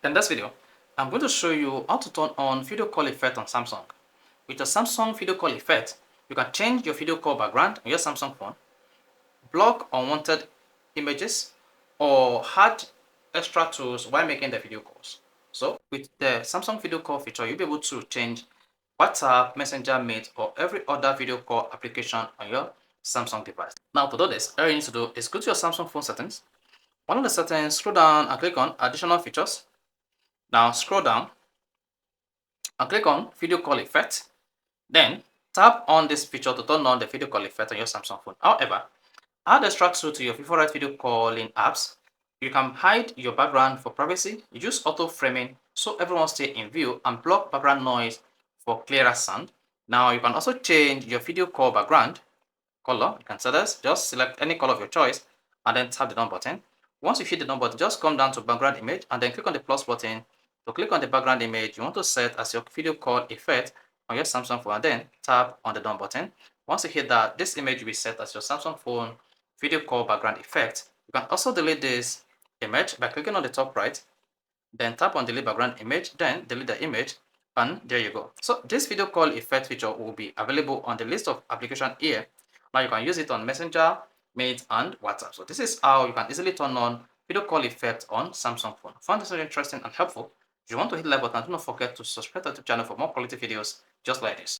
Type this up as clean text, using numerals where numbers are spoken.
In this video, I'm going to show you how to turn on video call effect on Samsung. With your Samsung video call effect, you can change your video call background on your Samsung phone, block unwanted images, or add extra tools while making the video calls. So with the Samsung video call feature, you'll be able to change WhatsApp, Messenger, Meet, or every other video call application on your Samsung device. Now to do this, all you need to do is go to your Samsung phone settings. One of the settings, scroll down and click on additional features. Now scroll down and click on video call effect. Then tap on this feature to turn on the video call effect on your Samsung phone. However, add extra tool to your favorite video calling apps. You can hide your background for privacy, use auto framing so everyone stay in view, and block background noise for clearer sound. Now you can also change your video call background color. You can set this, just select any color of your choice and then tap the done button. Once you hit the done button, just come down to background image and then click on the plus button to click on the background image you want to set as your video call effect on your Samsung phone, and then tap on the done button. Once you hit that, this image will be set as your Samsung phone video call background effect. You can also delete this image by clicking on the top right, then tap on delete background image, then delete the image, and there you go. So this video call effect feature will be available on the list of application here. Now you can use it on Messenger, Meet, and WhatsApp. So this is how you can easily turn on video call effect on Samsung phone. Found this very interesting and helpful? If you want to hit the like button, do not forget to subscribe to the channel for more quality videos just like this.